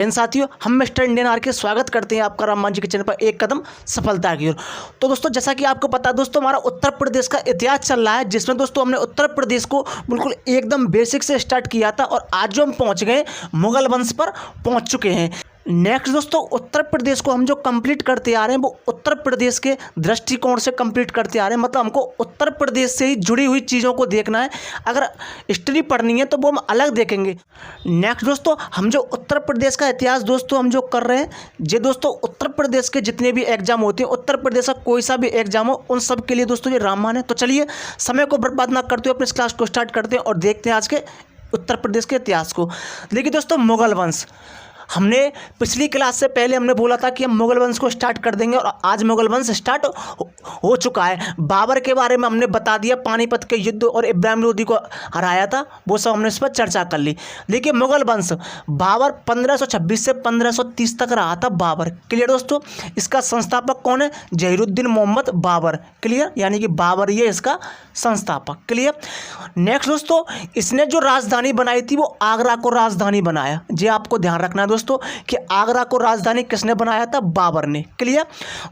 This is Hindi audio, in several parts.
इन साथियों, हम मिस्टर इंडियन आर के स्वागत करते हैं आपका राम जी के चैनल पर एक कदम सफलता की ओर। तो दोस्तों, जैसा कि आपको पता है दोस्तों, हमारा उत्तर प्रदेश का इतिहास चल रहा है, जिसमें दोस्तों हमने उत्तर प्रदेश को बिल्कुल एकदम बेसिक से स्टार्ट किया था और आज जो हम पहुंच गए मुगल वंश पर पहुंच चुके हैं। नेक्स्ट दोस्तों, उत्तर प्रदेश को हम जो कंप्लीट करते आ रहे हैं वो उत्तर प्रदेश के दृष्टिकोण से कंप्लीट करते आ रहे हैं। मतलब हमको उत्तर प्रदेश से ही जुड़ी हुई चीज़ों को देखना है। अगर हिस्ट्री पढ़नी है तो वो हम अलग देखेंगे। नेक्स्ट दोस्तों, हम जो उत्तर प्रदेश का इतिहास दोस्तों हम जो कर रहे हैं, ये दोस्तों उत्तर प्रदेश के जितने भी एग्जाम होते हैं, उत्तर प्रदेश का कोई सा भी एग्जाम हो, उन सब के लिए दोस्तों ये रामबाण है। तो चलिए समय को बर्बाद ना करते हुए अपने इस क्लास को स्टार्ट करते हैं और देखते हैं आज के उत्तर प्रदेश के इतिहास को। देखिए दोस्तों, मुगल वंश, हमने पिछली क्लास से पहले हमने बोला था कि हम मुगल वंश को स्टार्ट कर देंगे और आज मुगल वंश स्टार्ट हो चुका है। बाबर के बारे में हमने बता दिया, पानीपत के युद्ध और इब्राहिम लोदी को हराया था, वो सब हमने इस पर चर्चा कर ली। देखिए मुगल वंश, बाबर 1526 से 1530 तक रहा था बाबर। क्लियर दोस्तों, इसका संस्थापक कौन है? जहीरुद्दीन मोहम्मद बाबर। क्लियर, यानी कि बाबर ये इसका संस्थापक। क्लियर। नेक्स्ट दोस्तों, इसने जो राजधानी बनाई थी वो आगरा को राजधानी बनाया। ये आपको ध्यान रखना है दोस्तों कि आगरा को राजधानी किसने बनाया था? बाबर ने। क्लियर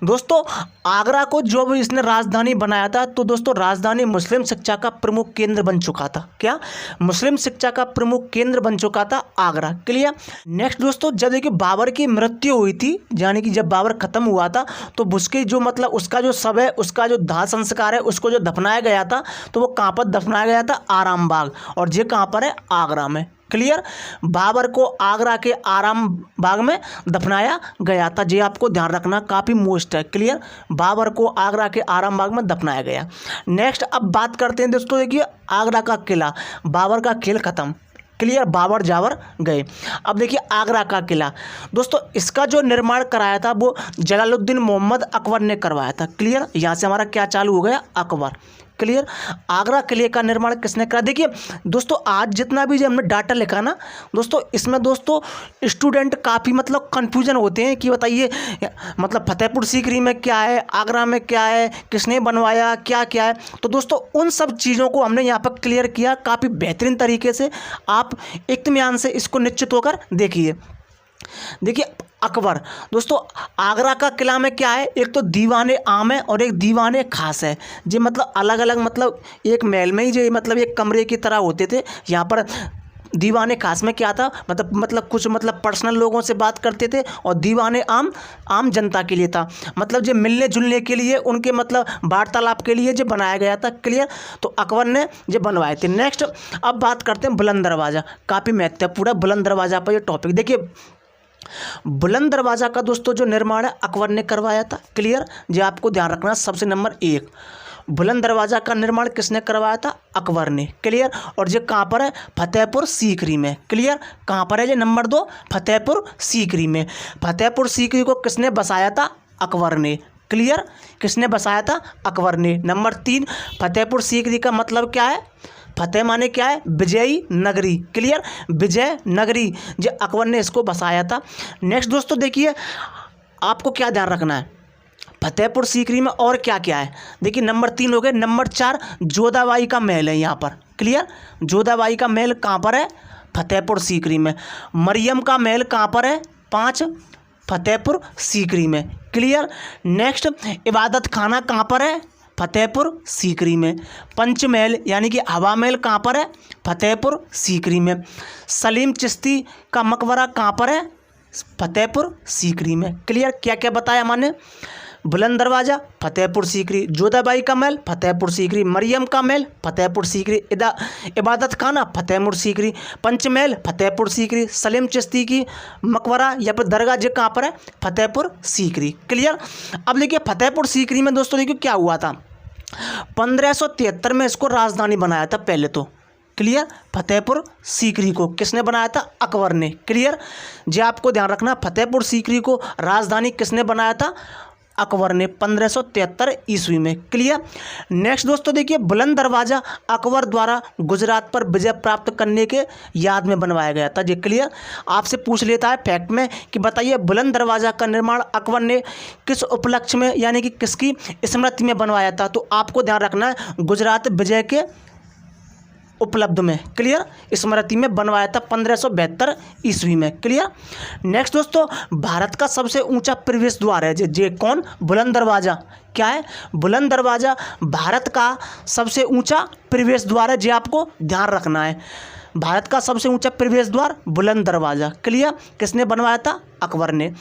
दोस्तों, आगरा को जो भी इसने राजधानी बनाया था, तो दोस्तों राजधानी मुस्लिम शिक्षा का प्रमुख केंद्र बन चुका था। क्या? मुस्लिम शिक्षा का प्रमुख केंद्र बन चुका था आगरा। क्लियर। नेक्स्ट दोस्तों, जब देखिए बाबर की मृत्यु हुई थी, यानी कि जब बाबर खत्म हुआ था, तो उसकी जो मतलब उसका जो शव है, उसका जो दाह संस्कार है, उसको जो दफनाया गया था, तो वो कहाँ पर दफनाया गया था? आराम बाग। और ये कहाँ पर है? आगरा में। क्लियर। बाबर को आगरा के आराम बाग में दफनाया गया था। ये आपको ध्यान रखना, काफ़ी मोस्ट है। क्लियर। बाबर को आगरा के आराम बाग में दफनाया गया। नेक्स्ट अब बात करते हैं दोस्तों, देखिए आगरा का किला, बाबर का खेल खत्म। क्लियर, बाबर जावर गए। अब देखिए आगरा का किला दोस्तों, इसका जो निर्माण कराया था वो जलालुद्दीन मोहम्मद अकबर ने करवाया था। क्लियर, यहाँ से हमारा क्या चालू हो गया? अकबर। क्लियर। आगरा किले का निर्माण किसने करा? देखिए दोस्तों, आज जितना भी जो हमने डाटा लिखा ना दोस्तों, इसमें दोस्तों स्टूडेंट काफ़ी मतलब कन्फ्यूजन होते हैं कि बताइए मतलब फतेहपुर सीकरी में क्या है, आगरा में क्या है, किसने बनवाया, क्या क्या है। तो दोस्तों उन सब चीज़ों को हमने यहाँ पर क्लियर किया काफ़ी बेहतरीन तरीके से। आप इत्मीनान से इसको निश्चित होकर देखिए। देखिए अकबर दोस्तों, आगरा का किला में क्या है? एक तो दीवाने आम है और एक दीवाने खास है। ये मतलब अलग अलग, मतलब एक महल में ही जो मतलब एक कमरे की तरह होते थे। यहाँ पर दीवाने खास में क्या था? मतलब कुछ मतलब पर्सनल लोगों से बात करते थे, और दीवाने आम जनता के लिए था। मतलब जो मिलने जुलने के लिए, उनके मतलब वार्तालाप के लिए जो बनाया गया था। क्लियर। तो अकबर ने जो बनवाए थे। नेक्स्ट अब बात करते हैं बुलंद दरवाज़ा, काफ़ी महत्वपूर्ण है बुलंद दरवाज़ा पर ये टॉपिक। देखिए बुलंद दरवाज़ा का दोस्तों जो निर्माण है अकबर ने करवाया था। क्लियर, ये आपको ध्यान रखना। सबसे नंबर 1, बुलंद दरवाज़ा का निर्माण किसने करवाया था? अकबर ने। क्लियर। और ये कहाँ पर है? फतेहपुर सीकरी में। क्लियर, कहाँ पर है? ये नंबर 2, फतेहपुर सीकरी में। फतेहपुर सीकरी को किसने बसाया था? अकबर ने। क्लियर, किसने बसाया था? अकबर ने। नंबर 3, फतेहपुर सीकरी का मतलब क्या है? फतेह माने क्या है? विजयी नगरी। क्लियर, विजय नगरी, जो अकबर ने इसको बसाया था। नेक्स्ट दोस्तों देखिए, आपको क्या ध्यान रखना है फतेहपुर सीकरी में और क्या क्या है? देखिए नंबर 3 हो गए। नंबर 4, जोधाबाई का महल है यहाँ पर। क्लियर, जोधाबाई का महल कहाँ पर है? फतेहपुर सीकरी में। मरियम का महल कहाँ पर है? 5, फतेहपुर सीकरी में। क्लियर। नेक्स्ट, इबादत खाना कहाँ पर है? फतेहपुर सीकरी में। पंचमहल यानी कि हवा महल कहाँ पर है? फतेहपुर सीकरी में। सलीम चिश्ती का मकबरा कहाँ पर है? फतेहपुर सीकरी में। क्लियर, क्या क्या बताया मैंने? बुलंद दरवाज़ा फतेहपुर सीकरी, जोधाबाई का महल फतेहपुर सीकरी, मरियम का महल फतेहपुर सीकरी, इबादत खाना फतेहपुर सीकरी, पंचमहल फतेहपुर सीकरी, सलीम चिश्ती की मकबरा या फिर दरगाह जो कहाँ पर है? फतेहपुर सीकरी। क्लियर। अब देखिए फतेहपुर सीकरी में दोस्तों देखिए क्या हुआ था, 1573 में इसको राजधानी बनाया था पहले तो। क्लियर, फतेहपुर सीकरी को किसने बनाया था? अकबर ने। क्लियर, जो आपको ध्यान रखना, फतेहपुर सीकरी को राजधानी किसने बनाया था? अकबर ने 1573 ईस्वी में। क्लियर। नेक्स्ट दोस्तों देखिए, बुलंद दरवाज़ा अकबर द्वारा गुजरात पर विजय प्राप्त करने के याद में बनवाया गया था। ये क्लियर, आपसे पूछ लेता है फैक्ट में कि बताइए बुलंद दरवाज़ा का निर्माण अकबर ने किस उपलक्ष्य में यानी कि किसकी स्मृति में बनवाया था? तो आपको ध्यान रखना है गुजरात विजय के उपलब्ध में, क्लियर, स्मृति में बनवाया था 1572 ईस्वी में, क्लियर। नेक्स्ट दोस्तों, भारत का सबसे ऊंचा प्रवेश द्वार है जे कौन, बुलंद दरवाज़ा। क्या है, बुलंद दरवाज़ा भारत का सबसे ऊंचा प्रवेश द्वार है, जे आपको ध्यान रखना है। भारत का सबसे ऊंचा प्रवेश द्वार बुलंद दरवाज़ा, क्लियर। किसने बनवाया था, अकबर ने।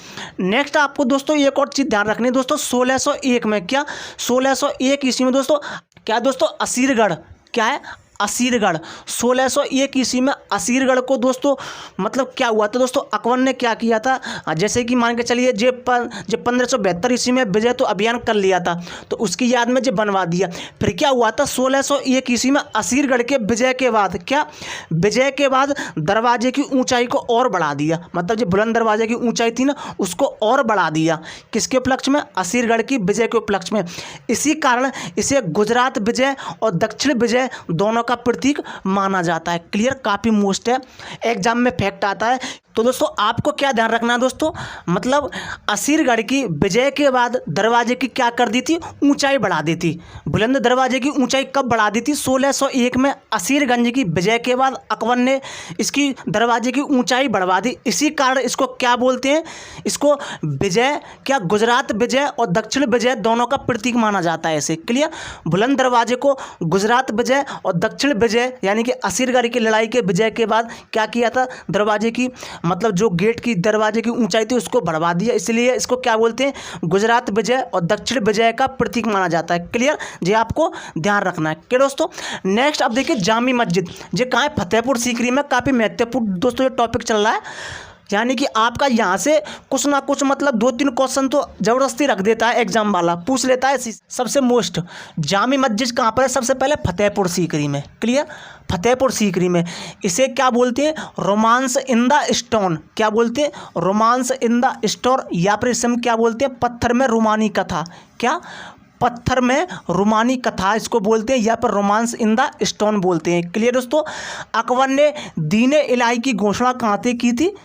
नेक्स्ट आपको दोस्तों एक और चीज़ ध्यान रखनी है दोस्तों, 1601 में, क्या 1601 ईस्वी में दोस्तों, क्या दोस्तों, असीरगढ़, क्या है, असीरगढ़। 1601 ईस्वी में असीरगढ़ को दोस्तों मतलब क्या हुआ था दोस्तों, अकबर ने क्या किया था, जैसे कि मान के चलिए जब 1572 ईस्वी में विजय तो अभियान कर लिया था, तो उसकी याद में जब बनवा दिया। फिर क्या हुआ था, 1601 ईस्वी में असीरगढ़ के विजय के बाद, क्या विजय के बाद दरवाजे की ऊंचाई को और बढ़ा दिया, मतलब जो बुलंद दरवाजे की ऊंचाई थी ना उसको और बढ़ा दिया। किसके उपलक्ष्य में, असीरगढ़ की विजय के उपलक्ष्य में। इसी कारण इसे गुजरात विजय और दक्षिण विजय दोनों का प्रतीक माना जाता है, क्लियर। काफ़ी मोस्ट है, एग्जाम में फैक्ट आता है। तो दोस्तों आपको क्या ध्यान रखना है दोस्तों, मतलब असीरगढ़ की विजय के बाद दरवाजे की क्या कर दी थी, ऊंचाई बढ़ा दी थी। बुलंद दरवाजे की ऊंचाई कब बढ़ा दी थी, 1601 में असीरगंज की विजय के बाद अकबर ने इसकी दरवाजे की ऊंचाई बढ़वा दी। इसी कारण इसको क्या बोलते हैं, इसको विजय, क्या गुजरात विजय और दक्षिण विजय दोनों का प्रतीक माना जाता है, ऐसे, क्लियर। बुलंद दरवाजे को गुजरात विजय और दक्षिण विजय यानी कि असीरगढ़ की लड़ाई के विजय के बाद क्या किया था, दरवाजे की मतलब जो गेट की दरवाजे की ऊंचाई थी उसको बढ़वा दिया, इसलिए इसको क्या बोलते हैं, गुजरात विजय और दक्षिण विजय का प्रतीक माना जाता है, क्लियर। ये आपको ध्यान रखना है, क्या दोस्तों। नेक्स्ट अब देखिए जामी मस्जिद, ये कहाँ है, फतेहपुर सीकरी में। काफ़ी महत्वपूर्ण दोस्तों ये टॉपिक चल रहा है, यानी कि आपका यहाँ से कुछ ना कुछ मतलब 2-3 क्वेश्चन तो ज़बरदस्ती रख देता है एग्जाम वाला, पूछ लेता है। सबसे मोस्ट जामी मस्जिद कहाँ पर है, सबसे पहले फतेहपुर सीकरी में, क्लियर, फतेहपुर सीकरी में। इसे क्या बोलते हैं, रोमांस इन द स्टोन, क्या बोलते हैं, रोमांस इन द स्टोन, या फिर इसे हम क्या बोलते हैं, पत्थर में रुमानी कथा, क्या पत्थर में रुमानी कथा इसको बोलते हैं, या फिर रोमांस इन द स्टोन बोलते हैं, क्लियर दोस्तों। अकबर ने दीन इलाही की घोषणा कहाँ से की थी,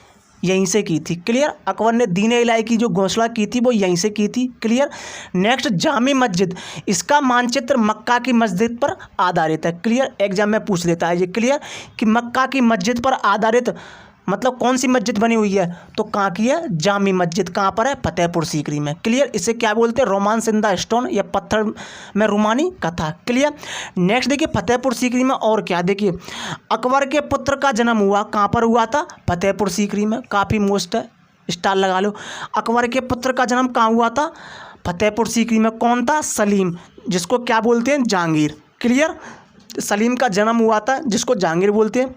यहीं से की थी, क्लियर। अकबर ने दीन इलाही की जो घोषणा की थी वो यहीं से की थी, क्लियर। नेक्स्ट जामी मस्जिद, इसका मानचित्र मक्का की मस्जिद पर आधारित है, क्लियर। एग्जाम में पूछ लेता है ये, क्लियर, कि मक्का की मस्जिद पर आधारित मतलब कौन सी मस्जिद बनी हुई है, तो कहाँ की है, जामी मस्जिद। कहाँ पर है, फतेहपुर सीकरी में, क्लियर। इसे क्या बोलते हैं, रोमांस इन द स्टोन या पत्थर में रुमानी कथा, क्लियर। नेक्स्ट देखिए फतेहपुर सीकरी में और क्या, देखिए अकबर के पुत्र का जन्म हुआ, कहाँ पर हुआ था, फतेहपुर सीकरी में। काफ़ी मोस्ट है, स्टार लगा लो। अकबर के पुत्र का जन्म कहाँ हुआ था, फतेहपुर सीकरी में। कौन था, सलीम, जिसको क्या बोलते हैं, जहांगीर, क्लियर। सलीम का जन्म हुआ था जिसको जहांगीर बोलते हैं।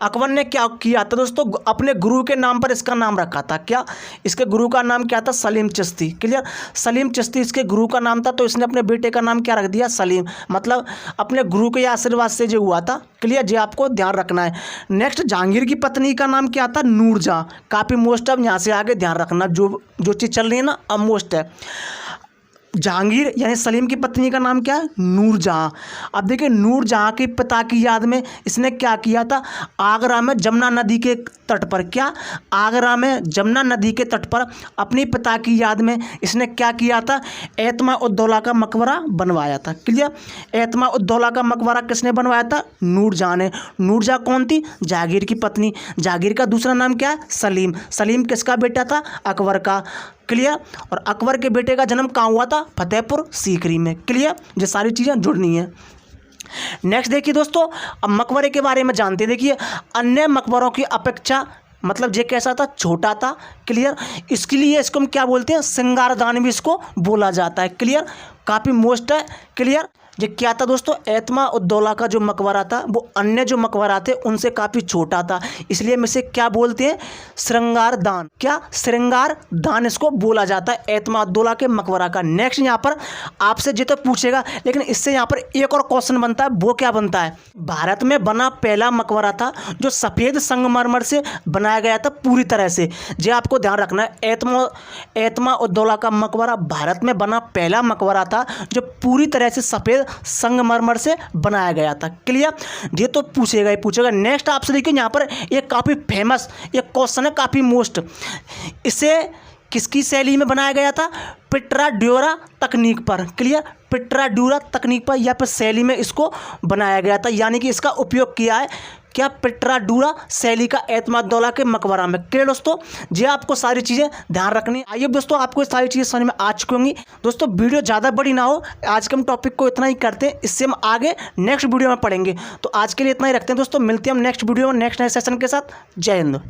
अकबर ने क्या किया था दोस्तों, अपने गुरु के नाम पर इसका नाम रखा था, क्या, इसके गुरु का नाम क्या था, सलीम चिश्ती, क्लियर। सलीम चिश्ती इसके गुरु का नाम था, तो इसने अपने बेटे का नाम क्या रख दिया, सलीम, मतलब अपने गुरु के आशीर्वाद से जो हुआ था, क्लियर। जी आपको ध्यान रखना है। नेक्स्ट जहांगीर की पत्नी का नाम क्या था, नूरजहां। काफ़ी मोस्ट, अब यहाँ से आगे ध्यान रखना, जो चीज़ चल रही है ना अब मोस्ट है। जहांगीर यानी सलीम की पत्नी का नाम क्या है, नूरजहां। अब देखिए नूरजहां के पिता की याद में इसने क्या किया था, आगरा में जमुना नदी के तट पर, क्या, आगरा में जमुना नदी के तट पर अपनी पिता की याद में इसने क्या किया था, एतमा उद्दौला का मकबरा बनवाया था, क्लियर। एतमा उद्दौला का मकबरा किसने बनवाया था, नूरजहां ने। नूरजहां कौन थी, जहांगीर की पत्नी। जहांगीर का दूसरा नाम क्या है, सलीम। सलीम किसका बेटा था, अकबर का, क्लियर। और अकबर के बेटे का जन्म कहाँ हुआ था, फतेहपुर सीकरी में, क्लियर। ये सारी चीज़ें जुड़नी है। नेक्स्ट देखिए दोस्तों, अब मकबरे के बारे में जानते हैं। देखिए अन्य मकबरों की अपेक्षा मतलब ये कैसा था, छोटा था, क्लियर। इसके लिए इसको हम क्या बोलते हैं, श्रृंगारदान भी इसको बोला जाता है, क्लियर। काफ़ी मोस्ट है, क्लियर। ये क्या था दोस्तों, एतमा उद्दौला का जो मकबरा था वो अन्य जो मकबरा थे उनसे काफ़ी छोटा था, इसलिए हम इसे क्या बोलते हैं, श्रृंगारदान, क्या, श्रृंगारदान इसको बोला जाता है एतमा उद्दौला के मकबरा का। नेक्स्ट यहाँ पर आपसे जो तो पूछेगा, लेकिन इससे यहाँ पर एक और क्वेश्चन बनता है, वो क्या बनता है, भारत में बना पहला मकबरा था जो सफ़ेद संगमरमर से बनाया गया था पूरी तरह से। जो आपको ध्यान रखना है, एतमा उद्दौला का मकबरा भारत में बना पहला मकबरा था जो पूरी तरह से सफ़ेद संगमरमर से बनाया गया था, क्लियर। ये तो पूछेगा ही पूछेगा। नेक्स्ट आपसे देखिए यहाँ पर एक काफ़ी फेमस एक क्वेश्चन है, काफ़ी मोस्ट, इसे किसकी शैली में बनाया गया था? पिट्राड्यूरा तकनीक पर। क्लियर? पिट्राड्यूरा तकनीक पर या फिर शैली में इसको बनाया गया था, यानी कि इसका उपयोग किया है क्या? पिट्राड्यूरा शैली का एतमादुद्दौला के मकबरा में। क्लियर दोस्तों? जी आपको सारी चीज़ें ध्यान रखनी। आइए दोस्तों, आपको सारी चीज़ें समझ में आ चुकी होंगी। दोस्तों वीडियो ज़्यादा बड़ी ना हो, आज के हम टॉपिक को इतना ही करते हैं, इससे हम आगे नेक्स्ट वीडियो में पढ़ेंगे। तो आज के लिए इतना ही रखते हैं दोस्तों, मिलते हैं हम नेक्स्ट वीडियो में नेक्स्ट नए सेशन के साथ। जय हिंद।